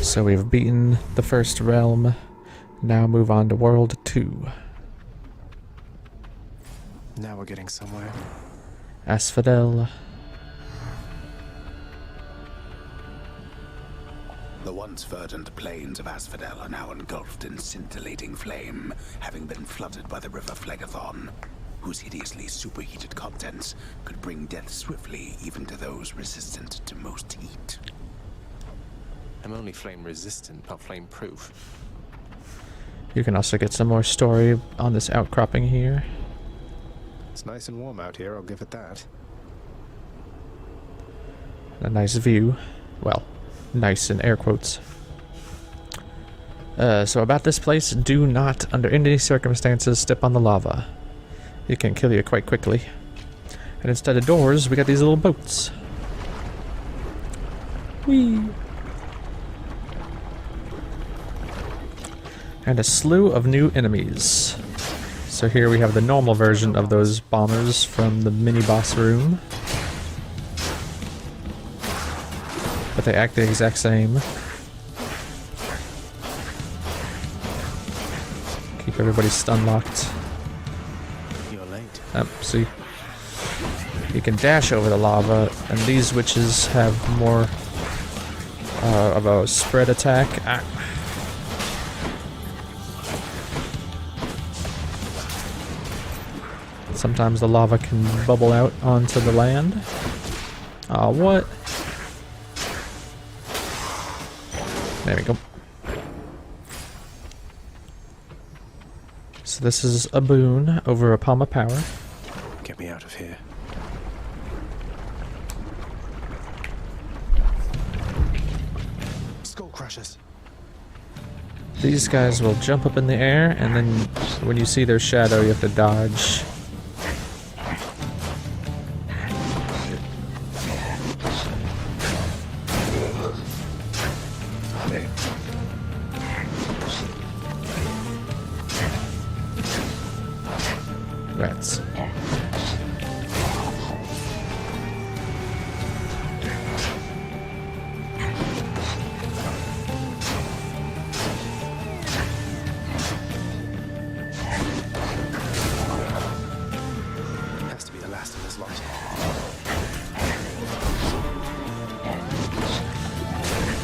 So we've beaten the first realm. Now move on to World 2. Now we're getting somewhere. Asphodel. The once verdant plains of Asphodel are now engulfed in scintillating flame, having been flooded by the river Phlegethon, whose hideously superheated contents could bring death swiftly even to those resistant to most heat. I'm only flame resistant, not flame proof. You can also get some more story on this outcropping here. It's nice and warm out here, I'll give it that. A nice view. Well, nice in air quotes. So about this place, do not, under any circumstances, step on the lava. It can kill you quite quickly. And instead of doors, we got these little boats. Whee! And a slew of new enemies. So here we have the normal version of those bombers from the mini-boss room. But they act the exact same. Keep everybody stun-locked. You're late. See? You can dash over the lava, and these witches have more of a spread attack. Sometimes the lava can bubble out onto the land. Aw, what? There we go. So this is a boon over a palm of power. Get me out of here. Skull crushers. These guys will jump up in the air, and then when you see their shadow, you have to dodge. Rats. Has to be the last of this lot.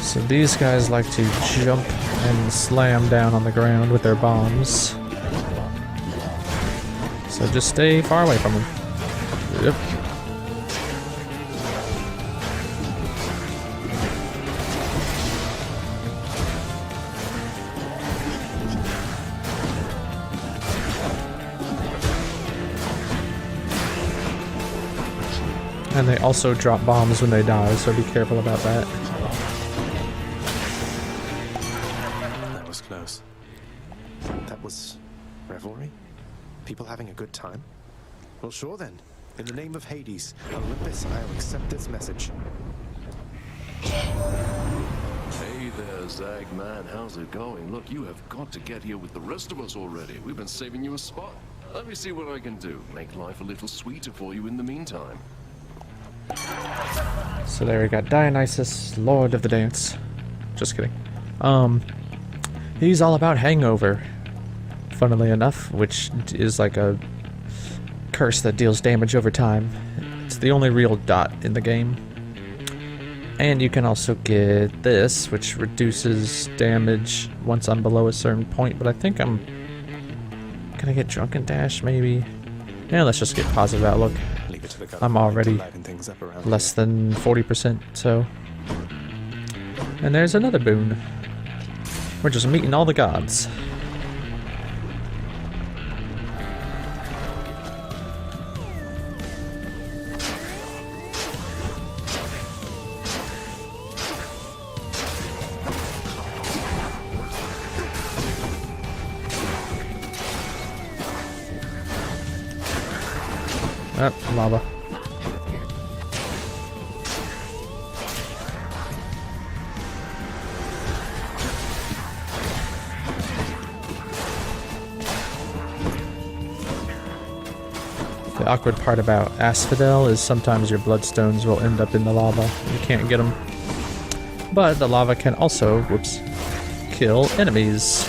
So these guys like to jump and slam down on the ground with their bombs. So just stay far away from them. Yep. And they also drop bombs when they die, so be careful about that. That was close. That was revelry? People having a good time? Well, sure then. In the name of Hades, Olympus, I'll accept this message. Hey there, Zag man, how's it going? Look, you have got to get here with the rest of us already. We've been saving you a spot. Let me see what I can do. Make life a little sweeter for you in the meantime. So there we got Dionysus, Lord of the Dance. Just kidding. He's all about hangover, funnily enough, which is like a curse that deals damage over time. It's the only real dot in the game. And you can also get this, which reduces damage once I'm below a certain point, but I think I'm gonna get Drunken Dash, maybe? Yeah, let's just get Positive Outlook. I'm already less than 40%, so... And there's another boon. We're just meeting all the gods. Lava. The awkward part about Asphodel is sometimes your bloodstones will end up in the lava. You can't get them. But the lava can also, whoops, kill enemies.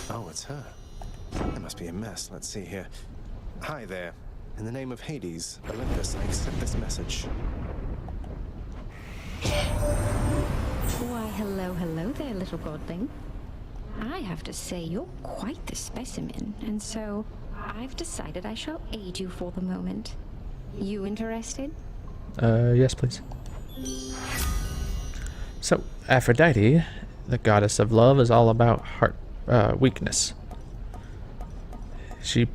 Oh, it's her. That must be a mess. Let's see here. Hi there. In the name of Hades, Olympus, I accept this message. Why, hello there, little godling. I have to say, you're quite the specimen, and so I've decided I shall aid you for the moment. You interested? Yes, please. So, Aphrodite, the goddess of love, is all about heart weakness. She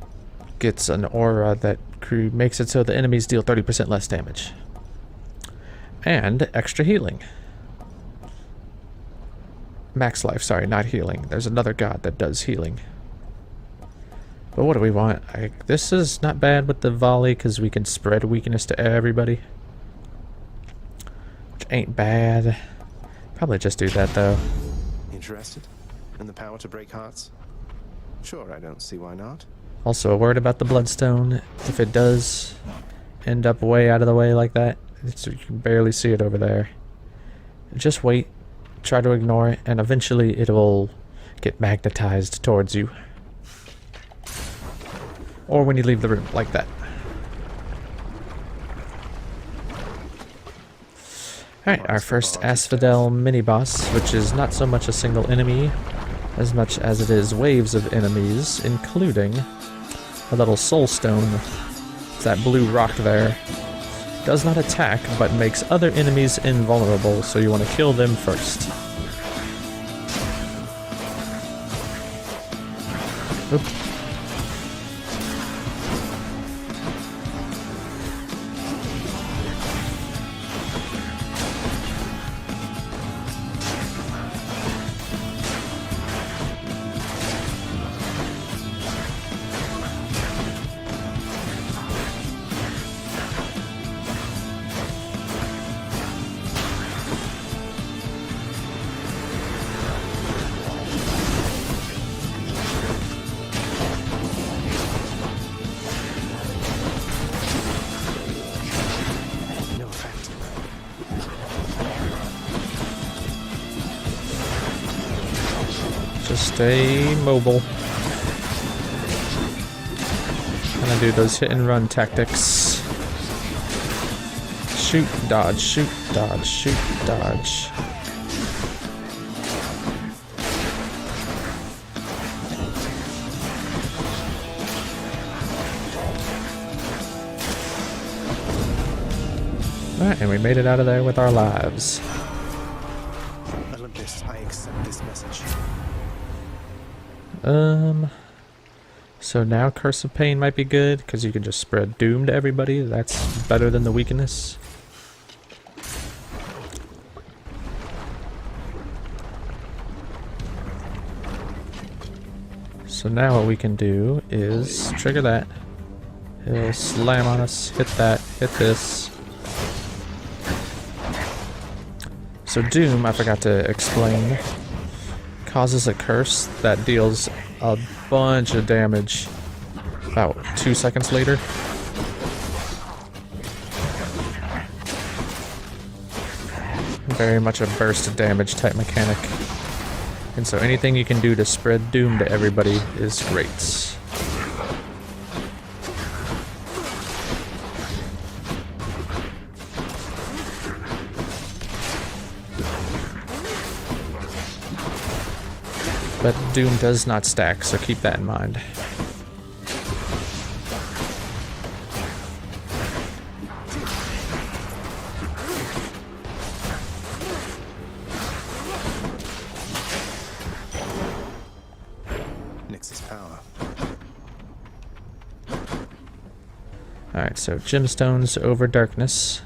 gets an aura that makes it so the enemies deal 30% less damage. And extra healing. Max life, sorry, not healing. There's another god that does healing. But what do we want? This is not bad with the volley because we can spread weakness to everybody. Which ain't bad. Probably just do that though. Interested in the power to break hearts? Sure, I don't see why not. Also a word about the bloodstone. If it does end up way out of the way like that, you can barely see it over there. Just wait. Try to ignore it, and eventually it will get magnetized towards you. Or when you leave the room, like that. Alright, our first Asphodel mini-boss, which is not so much a single enemy, as much as it is waves of enemies, including a little soul stone. It's that blue rock there. Does not attack, but makes other enemies invulnerable, so you want to kill them first. Oop. No effect. Just stay mobile. Gonna do those hit and run tactics. Shoot, dodge, shoot, dodge, shoot, dodge. Alright, and we made it out of there with our lives. Olympus, I accept this message. So now Curse of Pain might be good, because you can just spread doom to everybody. That's better than the weakness. So now what we can do is trigger that. He'll slam on us, hit that, hit this. So Doom, I forgot to explain, causes a curse that deals a bunch of damage about 2 seconds later. Very much a burst of damage type mechanic. And so anything you can do to spread doom to everybody is great. But doom does not stack, so keep that in mind. Nix's power. Alright, so gemstones over darkness.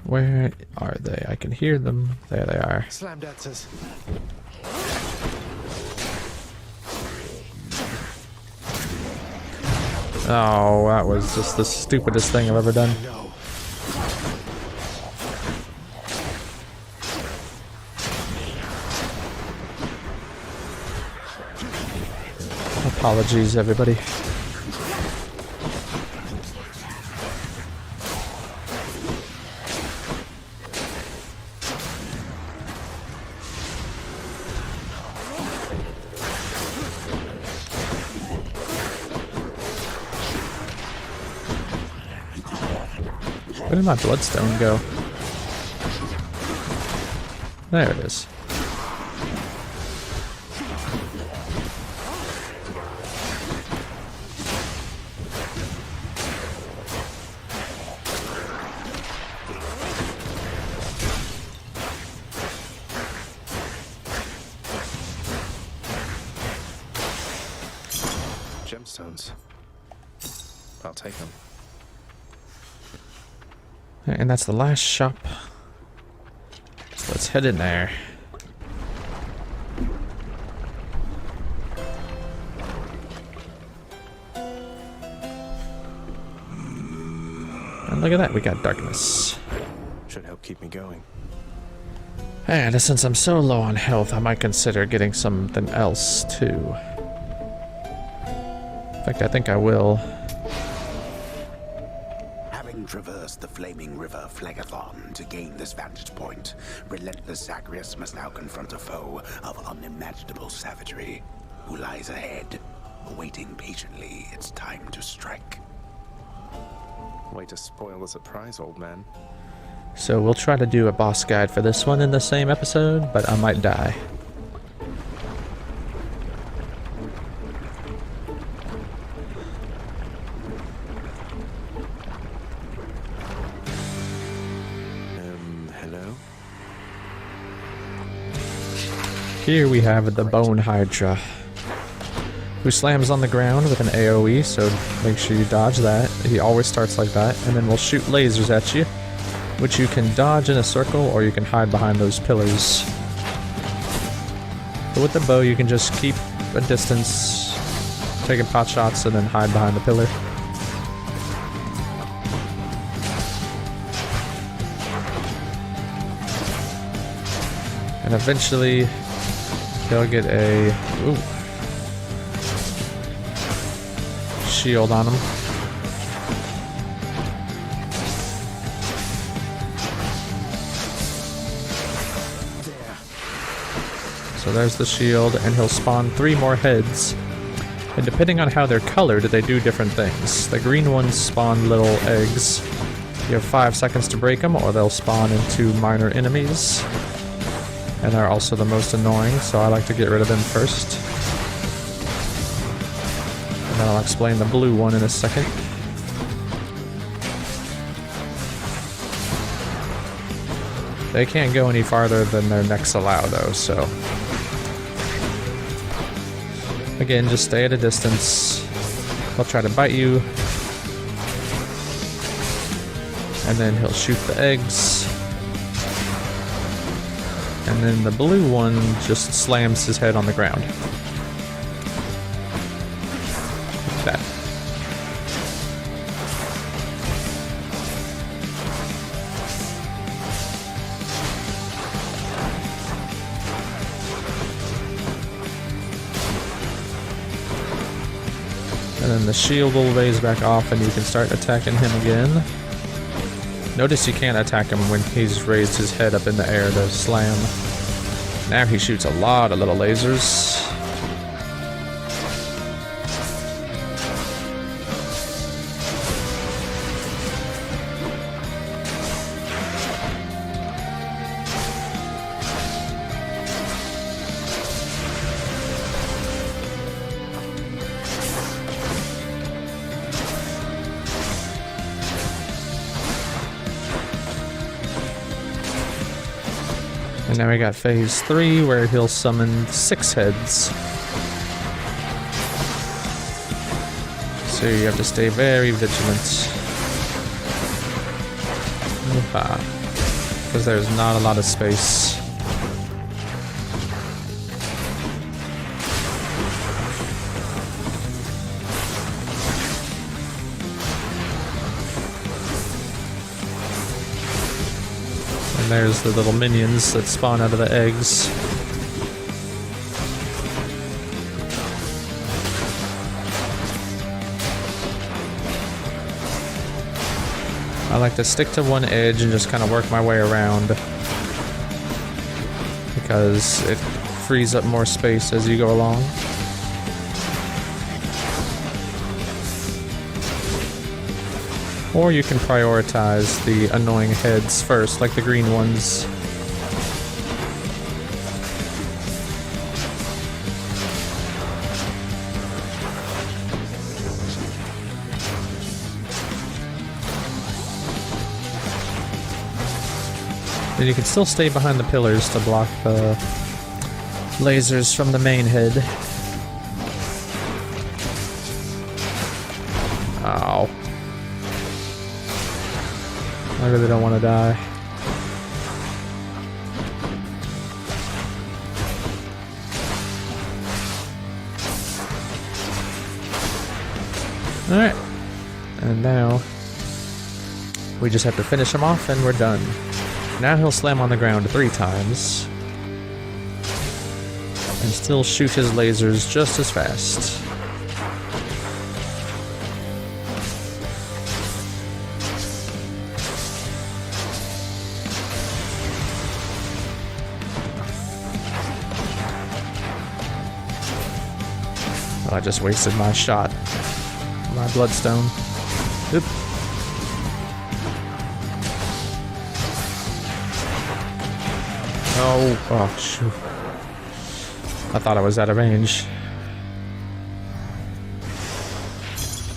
Where are they? I can hear them. There they are. Slam dancers. Oh, that was just the stupidest thing I've ever done. No. Apologies, everybody. Where did my bloodstone go? There it is. Gemstones. I'll take them. And that's the last shop. So let's head in there. And look at that, we got darkness. Should help keep me going. And since I'm so low on health, I might consider getting something else too. In fact, I think I will. Having traversed the flaming river Phlegathon to gain this vantage point, relentless Zagreus must now confront a foe of unimaginable savagery, who lies ahead, awaiting patiently its time to strike. Way to spoil the surprise, old man. So we'll try to do a boss guide for this one in the same episode, but I might die. Hello? Here we have the Bone Hydra, who slams on the ground with an AoE, so make sure you dodge that. He always starts like that, and then we'll shoot lasers at you, which you can dodge in a circle or you can hide behind those pillars. But with the bow you can just keep a distance, taking pot shots, and then hide behind the pillar. And eventually he'll get a shield on him. So there's the shield, and he'll spawn 3 more heads. And depending on how they're colored, they do different things. The green ones spawn little eggs. You have 5 seconds to break them, or they'll spawn into minor enemies. And they're also the most annoying, so I like to get rid of them first. And then I'll explain the blue one in a second. They can't go any farther than their necks allow, though, so... Again, just stay at a distance. He'll try to bite you. And then he'll shoot the eggs. And then the blue one just slams his head on the ground. Like that. And then the shield will raise back off and you can start attacking him again. Notice you can't attack him when he's raised his head up in the air to slam. Now he shoots a lot of little lasers. And now we got phase 3 where he'll summon 6 heads. So you have to stay very vigilant. Because there's not a lot of space. And there's the little minions that spawn out of the eggs. I like to stick to one edge and just kind of work my way around, because it frees up more space as you go along. Or you can prioritize the annoying heads first, like the green ones. And you can still stay behind the pillars to block the lasers from the main head. Ow. I really don't want to die. Alright. And now we just have to finish him off and we're done. Now he'll slam on the ground 3 times and still shoot his lasers just as fast. Well, I just wasted my shot. My bloodstone. Oop. Oh, shoot. I thought I was out of range.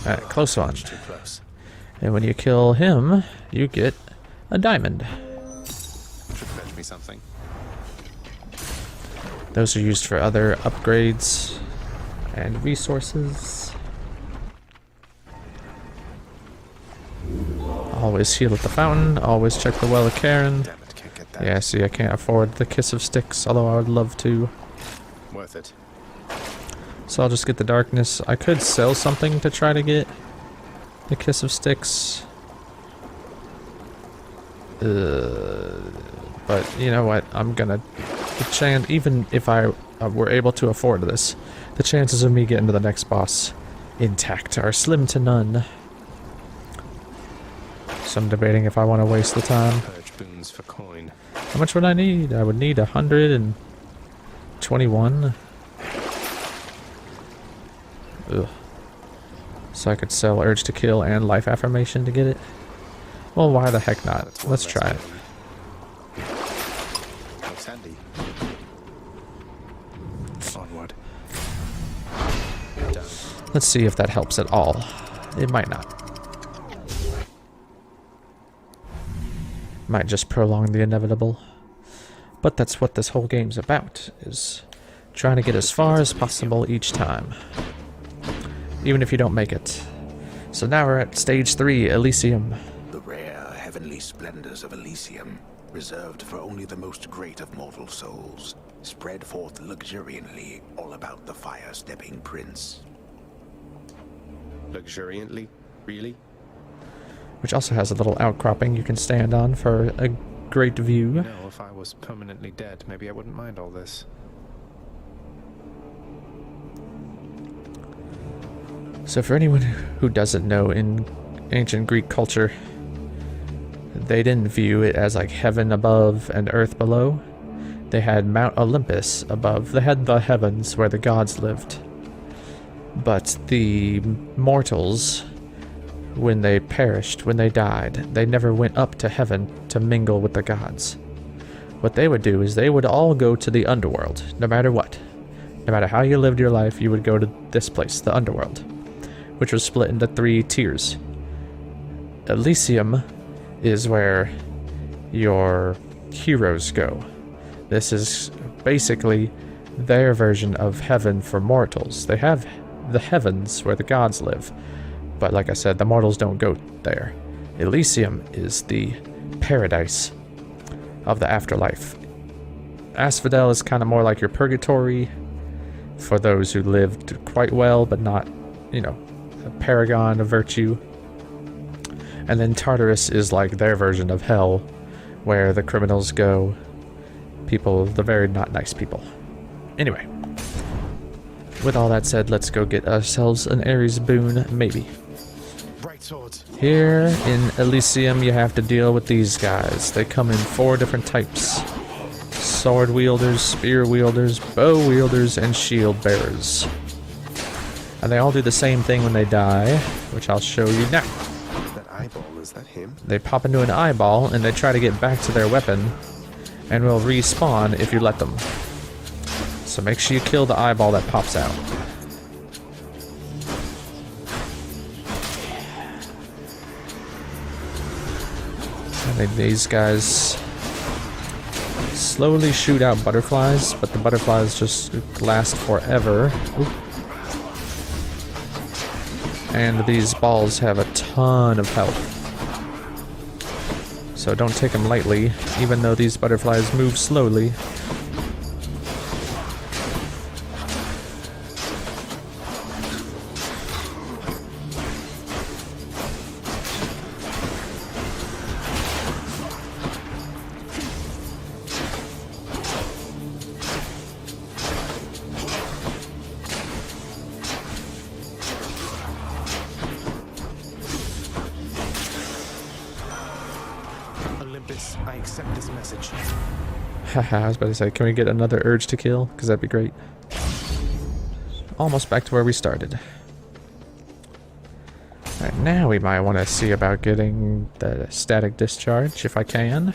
Alright, close one. Too close. And when you kill him, you get a diamond. Should fetch me something. Those are used for other upgrades and resources. Always heal at the fountain. Always check the well of Karen. Damn it, can't get that. Yeah, see, I can't afford the Kiss of Sticks, although I would love to. Worth it. So I'll just get the darkness. I could sell something to try to get the Kiss of Sticks. But you know what? I'm gonna... even if I were able to afford this, the chances of me getting to the next boss intact are slim to none. So I'm debating if I want to waste the time. Purge boons for coin. How much would I need? I would need 121. Ugh. So I could sell Urge to Kill and Life Affirmation to get it? Well, why the heck not? That's one Let's less try it. value. Looks handy. Onward. Done. Let's see if that helps at all. It might not. Might just prolong the inevitable. But that's what this whole game's about, is trying to get as far as possible each time. Even if you don't make it. So now we're at stage 3, Elysium. The rare heavenly splendors of Elysium, reserved for only the most great of mortal souls, spread forth luxuriantly all about the fire-stepping prince. Luxuriantly? Really? Which also has a little outcropping you can stand on for a great view. No, if I was permanently dead, maybe I wouldn't mind all this. So for anyone who doesn't know, in ancient Greek culture, they didn't view it as like heaven above and earth below. They had Mount Olympus above. They had the heavens where the gods lived. But the mortals, when they perished, when they died, they never went up to heaven to mingle with the gods. What they would do is they would all go to the underworld, no matter what. No matter how you lived your life, you would go to this place, the underworld, which was split into 3 tiers. Elysium is where your heroes go. This is basically their version of heaven for mortals. They have the heavens where the gods live, but like I said, the mortals don't go there. Elysium is the paradise of the afterlife. Asphodel is kind of more like your purgatory for those who lived quite well, but not, you know, a paragon of virtue. And then Tartarus is like their version of hell, where the criminals go. People, the very not nice people. Anyway, with all that said, let's go get ourselves an Ares boon, maybe. Bright swords. Here in Elysium, you have to deal with these guys. They come in 4 different types. Sword wielders, spear wielders, bow wielders, and shield bearers. And they all do the same thing when they die, which I'll show you now. That eyeball, is that him? They pop into an eyeball and they try to get back to their weapon and will respawn if you let them. So make sure you kill the eyeball that pops out. And these guys slowly shoot out butterflies, but the butterflies just last forever. Oop. And these balls have a ton of health. So don't take them lightly, even though these butterflies move slowly. Olympus, I accept this message. Haha, I was about to say, can we get another urge to kill? Because that'd be great. Almost back to where we started. Alright, now we might want to see about getting the static discharge, if I can.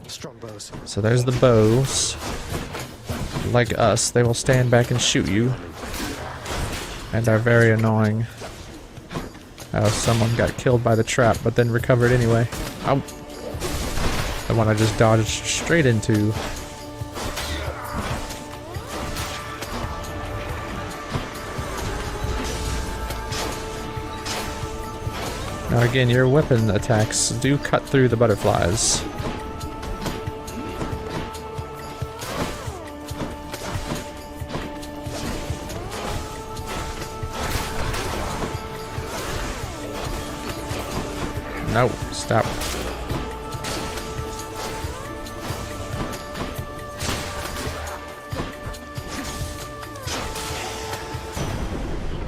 Strong bows. So there's the bows. Like us, they will stand back and shoot you. And are very annoying. Oh, someone got killed by the trap, but then recovered anyway. Ow. The one I just dodged straight into. Now again, your weapon attacks do cut through the butterflies. No, stop.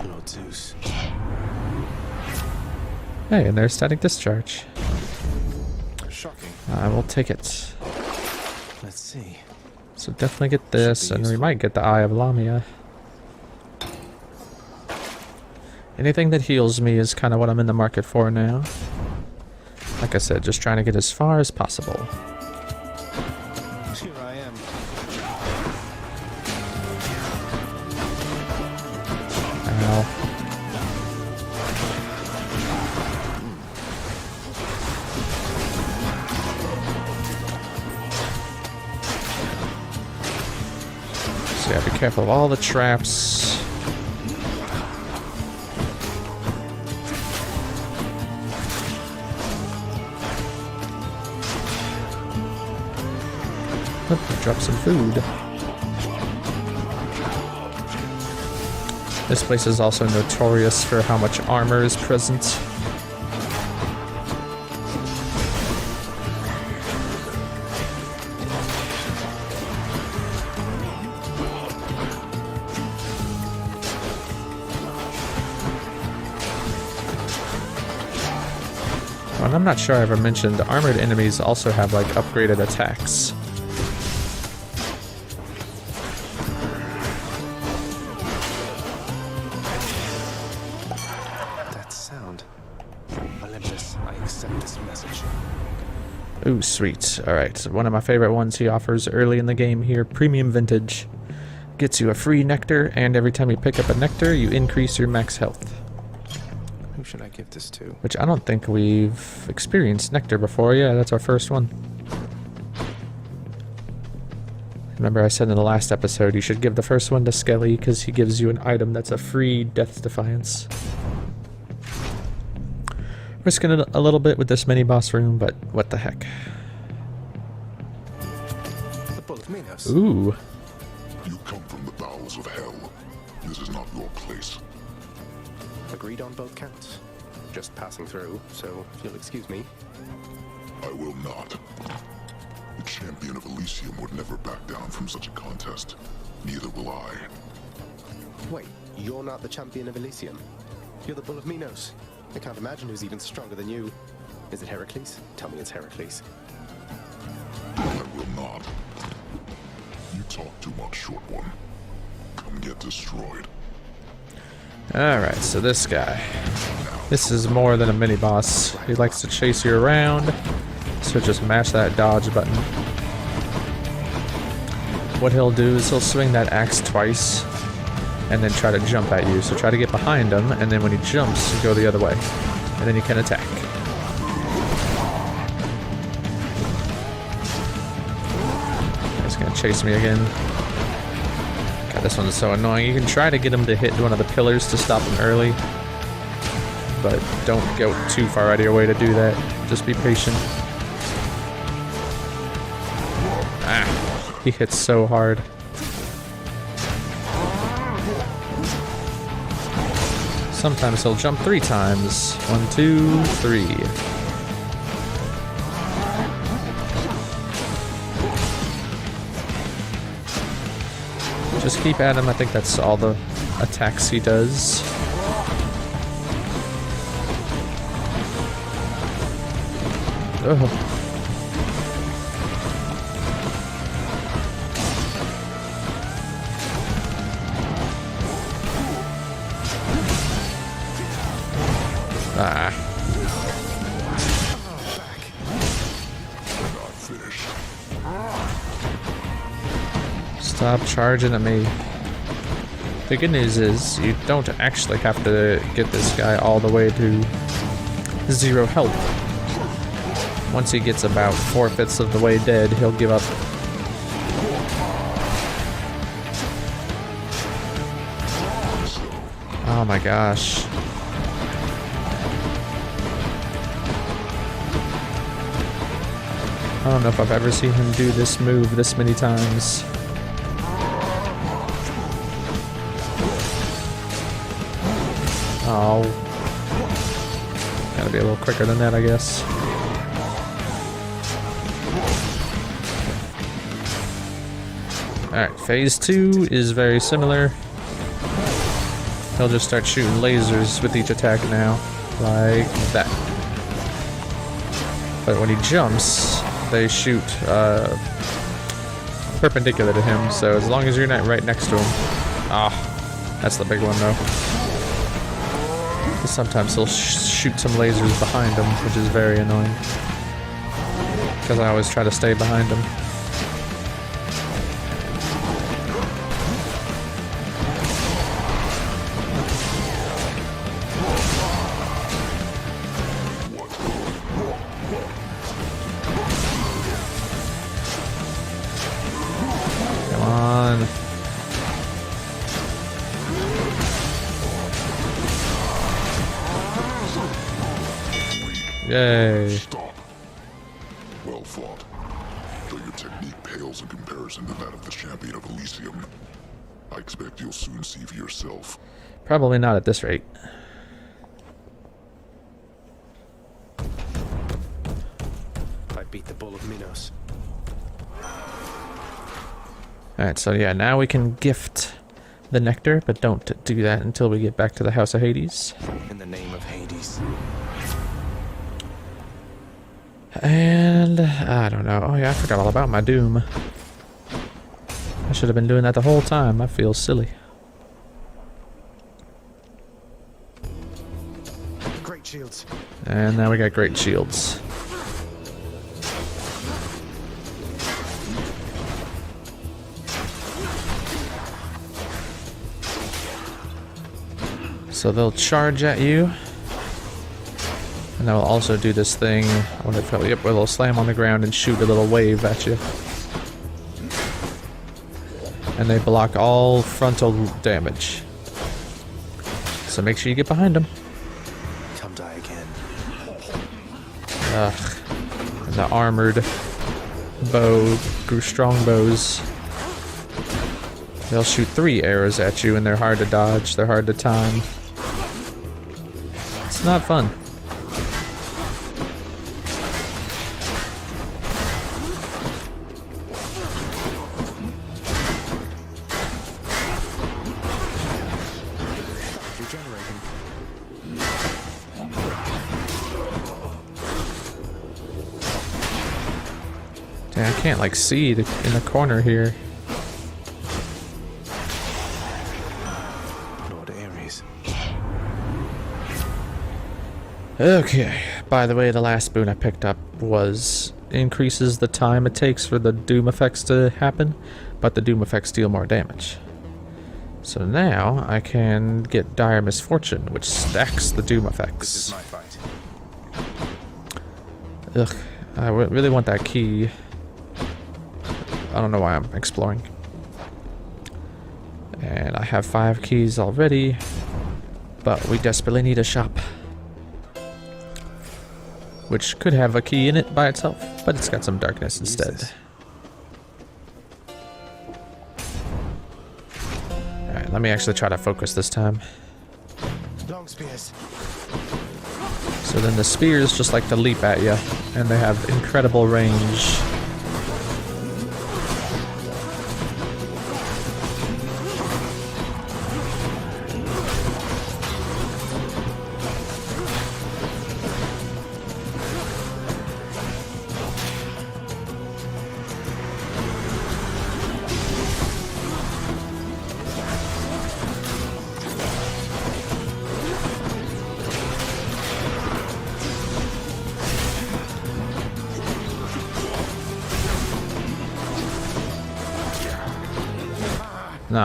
Lord Zeus. Hey, and there's static discharge. Shocking. I will take it. Let's see. So definitely get this, and we might get the Eye of Lamia. Anything that heals me is kind of what I'm in the market for now. Like I said, just trying to get as far as possible. Here I am. Ow. So yeah, be careful of all the traps. Drop some food. This place is also notorious for how much armor is present. And I'm not sure I ever mentioned, armored enemies also have like upgraded attacks. Olympus, I accept this message. Ooh, sweet. Alright, so one of my favorite ones he offers early in the game here, Premium Vintage. Gets you a free nectar, and every time you pick up a nectar, you increase your max health. Who should I give this to? Which I don't think we've experienced nectar before. Yeah, that's our first one. Remember I said in the last episode you should give the first one to Skelly because he gives you an item that's a free Death's Defiance. Risking it a little bit with this mini-boss room, but what the heck. The Bull of Minos. Ooh. You come from the bowels of hell. This is not your place. Agreed on both counts. Just passing through, so if you'll excuse me. I will not. The champion of Elysium would never back down from such a contest. Neither will I. Wait, you're not the champion of Elysium? You're the Bull of Minos? I can't imagine who's even stronger than you. Is it Heracles? Tell me it's Heracles. I will not. You talk too much, short one. Come get destroyed. Alright, so this guy. This is more than a mini-boss. He likes to chase you around, so just mash that dodge button. What he'll do is he'll swing that axe twice, and then try to jump at you. So try to get behind him, and then when he jumps, you go the other way. And then you can attack. He's gonna chase me again. God, this one's so annoying. You can try to get him to hit one of the pillars to stop him early, but don't go too far out of your way to do that. Just be patient. Ah, he hits so hard. Sometimes he'll jump 3 times. 1, 2, 3. Just keep at him. I think that's all the attacks he does. Oh. Ah. Stop charging at me. The good news is you don't actually have to get this guy all the way to 0 health. Once he gets about 4/5 of the way dead, he'll give up. Oh my gosh. I don't know if I've ever seen him do this move this many times. Oh. Gotta be a little quicker than that, I guess. Alright, phase 2 is very similar. He'll just start shooting lasers with each attack now. Like that. But when he jumps, they shoot perpendicular to him, so as long as you're not right next to him. Ah, that's the big one though. Sometimes he'll shoot some lasers behind him, which is very annoying. Because I always try to stay behind him. Come on. Yay. Stop. Well fought. Though your technique pales in comparison to that of the champion of Elysium, I expect you'll soon see for yourself. Probably not at this rate. I beat the Bull of Minos. Alright, so yeah, now we can gift the nectar, but don't do that until we get back to the House of Hades. In the name of Hades. And I don't know. Oh yeah, I forgot all about my doom. I should have been doing that the whole time. I feel silly. Great shields. And now we got great shields. So they'll charge at you. And they'll also do this thing, I wonder if it'll, yep, where they'll slam on the ground and shoot a little wave at you. And they block all frontal damage. So make sure you get behind them. Come die again. Ugh. And the armored bow, strong bows. They'll shoot 3 arrows at you and they're hard to dodge, they're hard to time. It's not fun. can't like see it in the corner here. Lord Ares. Okay, by the way, the last boon I picked up was increases the time it takes for the doom effects to happen, but the doom effects deal more damage. So now I can get Dire Misfortune, which stacks the doom This is effects. my fight. Ugh, I really want that key. I don't know why I'm exploring. And I have 5 keys already, but we desperately need a shop. Which could have a key in it by itself, but it's got some darkness instead. Jesus. Alright, let me actually try to focus this time. Long spears. So then the spears just like to leap at you, and they have incredible range. No.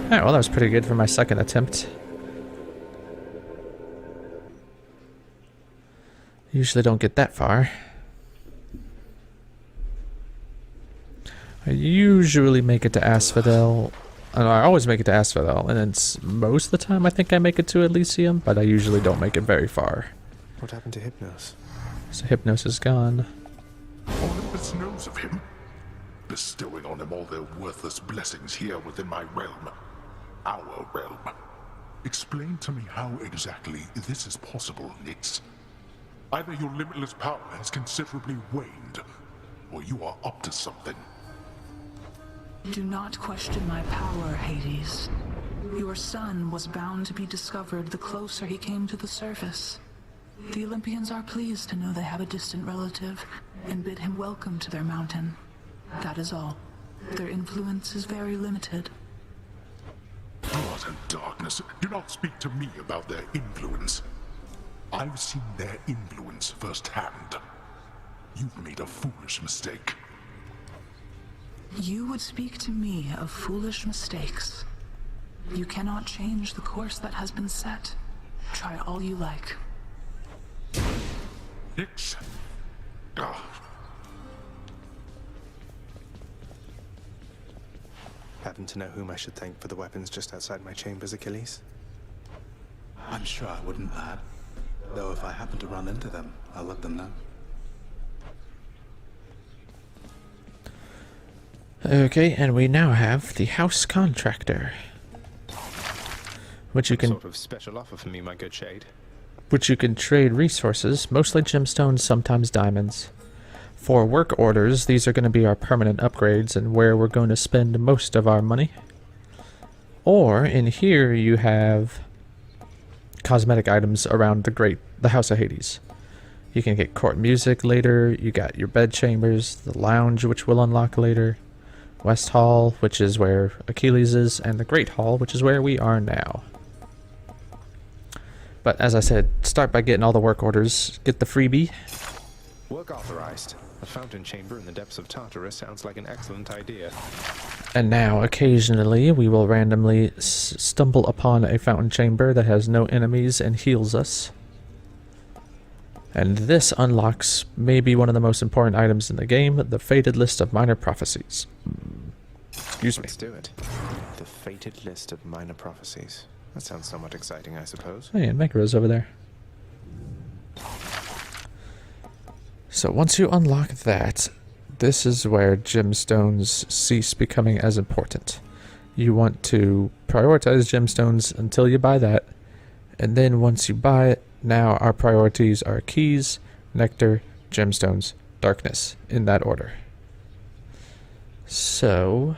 Alright, well that was pretty good for my second attempt. Usually don't get that far. I usually make it to Asphodel. I always make it to Asphodel, and it's most of the time I think I make it to Elysium, but I usually don't make it very far. What happened to Hypnos? So Hypnos is gone. Olympus knows of him, bestowing on him all their worthless blessings here within my realm. Our realm. Explain to me how exactly this is possible, Nyx. Either your limitless power has considerably waned, or you are up to something. Do not question my power, Hades. Your son was bound to be discovered the closer he came to the surface. The Olympians are pleased to know they have a distant relative and bid him welcome to their mountain. That is all. Their influence is very limited. Blood and darkness. Do not speak to me about their influence. I've seen their influence firsthand. You've made a foolish mistake. You would speak to me of foolish mistakes. You cannot change the course that has been set. Try all you like. Nyx. Ah. Happen to know whom I should thank for the weapons just outside my chambers, Achilles? I'm sure I wouldn't, lad. Though if I happen to run into them, I'll let them know. Okay, and we now have the House Contractor, which you can Sort of special offer for me, my good shade. trade resources, mostly gemstones, sometimes diamonds. For work orders, these are going to be our permanent upgrades and where we're going to spend most of our money. Or in here you have cosmetic items around the House of Hades. You can get court music later, you got your bed chambers, the lounge which we'll unlock later, West Hall, which is where Achilles is, and the Great Hall, which is where we are now. But as I said, start by getting all the work orders, get the freebie. Work authorized. A fountain chamber in the depths of Tartarus sounds like an excellent idea. And now, occasionally, we will randomly stumble upon a fountain chamber that has no enemies and heals us. And this unlocks maybe one of the most important items in the game, the Fated List of Minor Prophecies. Excuse me. Let's do it. The fated list of minor prophecies. That sounds somewhat exciting, I suppose. Hey, and Megara's over there. So once you unlock that, this is where gemstones cease becoming as important. You want to prioritize gemstones until you buy that, and then once you buy it, now our priorities are keys, nectar, gemstones, darkness, in that order. So,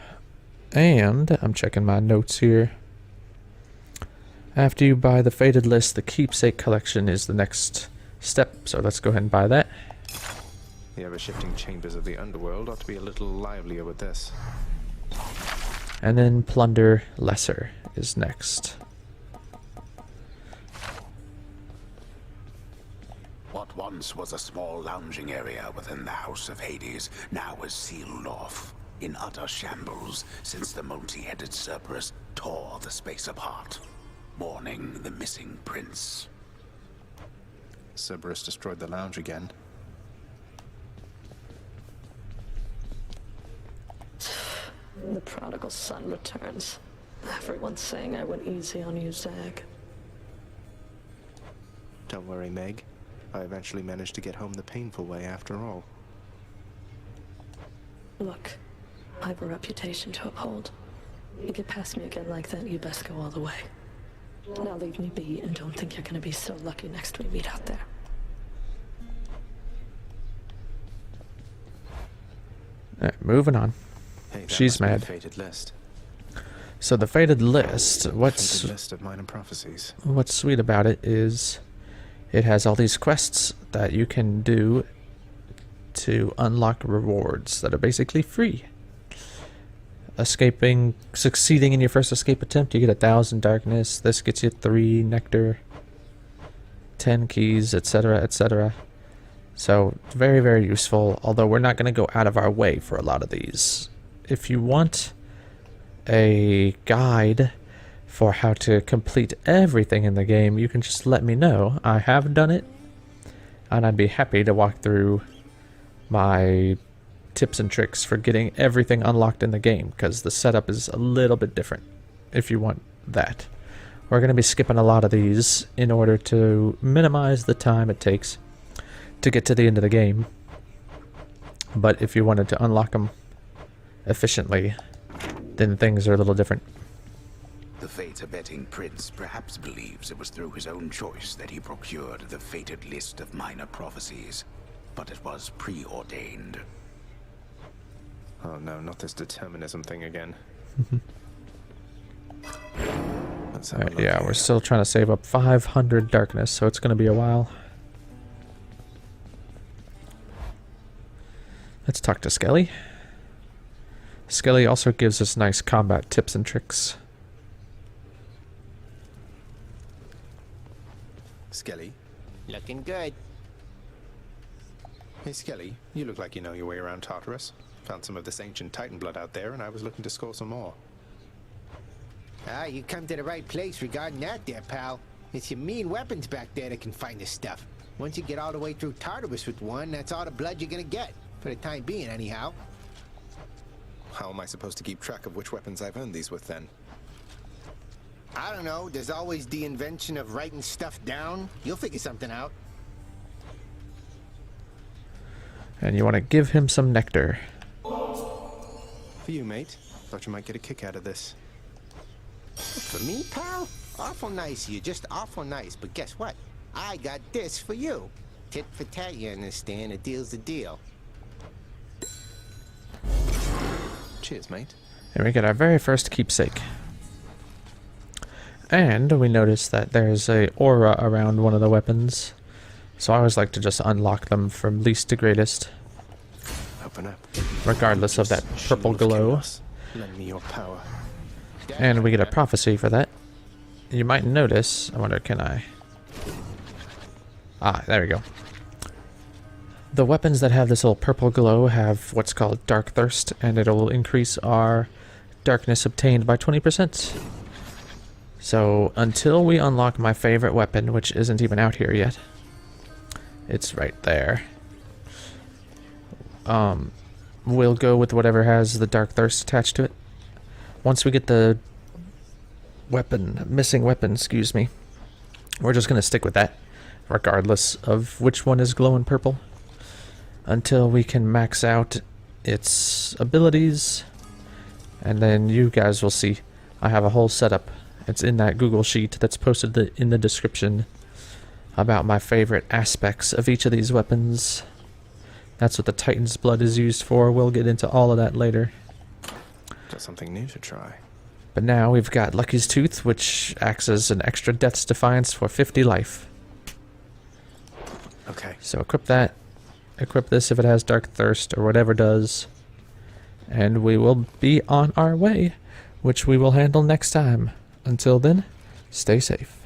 and I'm checking my notes here. After you buy the Fated List, the Keepsake Collection is the next step, so let's go ahead and buy that. The ever-shifting chambers of the underworld ought to be a little livelier with this. And then Plunder Lesser is next. What once was a small lounging area within the House of Hades now is sealed off, in utter shambles since the multi-headed Cerberus tore the space apart, mourning the missing prince. Cerberus destroyed the lounge again. The prodigal son returns. Everyone's saying I went easy on you, Zag. Don't worry, Meg. I eventually managed to get home the painful way after all. Look, I have a reputation to uphold. You get past me again like that, you best go all the way. Now leave me be and don't think you're gonna be so lucky next we meet out there. Alright, moving on. Hey, that She's must be a mad. fated list. So the fated list, Fated list of minor prophecies. what's sweet about it is it has all these quests that you can do to unlock rewards that are basically free. Succeeding in your first escape attempt, you get 1,000 darkness. This gets you 3 nectar, 10 keys, etc., etc. So very, very useful, although we're not going to go out of our way for a lot of these. If you want a guide for how to complete everything in the game, you can just let me know. I have done it, and I'd be happy to walk through my tips and tricks for getting everything unlocked in the game, because the setup is a little bit different if you want that. We're going to be skipping a lot of these in order to minimize the time it takes to get to the end of the game. But if you wanted to unlock them efficiently, then things are a little different. The fate-abetting prince perhaps believes it was through his own choice that he procured the fated list of minor prophecies, but it was preordained. Oh no, not this determinism thing again. Let's have a look Yeah, here. we're still trying to save up 500 darkness, so it's going to be a while. Let's talk to Skelly. Skelly also gives us nice combat tips and tricks. Skelly. Looking good. Hey Skelly, you look like you know your way around Tartarus. Found some of this ancient Titan blood out there, and I was looking to score some more. Ah, you come to the right place regarding that there, pal. It's your mean weapons back there that can find this stuff. Once you get all the way through Tartarus with one, that's all the blood you're gonna get. For the time being, anyhow. How am I supposed to keep track of which weapons I've earned these with, then? I don't know, there's always the invention of writing stuff down. You'll figure something out. And you want to give him some nectar. For you, mate. Thought you might get a kick out of this. For me, pal? Awful nice of you, just awful nice. But guess what? I got this for you. Tit for tat, you understand? A deal's a deal. Cheers, mate. And we get our very first keepsake. And we notice that there's a aura around one of the weapons. So I always like to just unlock them from least to greatest, Open up. regardless of that purple Shield of glow. chaos. Lend me your power. And we get a prophecy for that. You might notice, I wonder, can I? Ah, there we go. The weapons that have this little purple glow have what's called Dark Thirst, and it'll increase our darkness obtained by 20%. So until we unlock my favorite weapon, which isn't even out here yet, it's right there. We'll go with whatever has the Dark Thirst attached to it. Once we get the missing weapon, excuse me, we're just going to stick with that, regardless of which one is glowing purple, until we can max out its abilities, and then you guys will see I have a whole setup. It's in that Google sheet that's posted in the description about my favorite aspects of each of these weapons. That's what the Titan's blood is used for. We'll get into all of that later. Got something new to try. But now we've got Lucky's Tooth, which acts as an extra Death's Defiance for 50 life. Okay. So equip that. Equip this if it has Dark Thirst or whatever does. And we will be on our way, which we will handle next time. Until then, stay safe.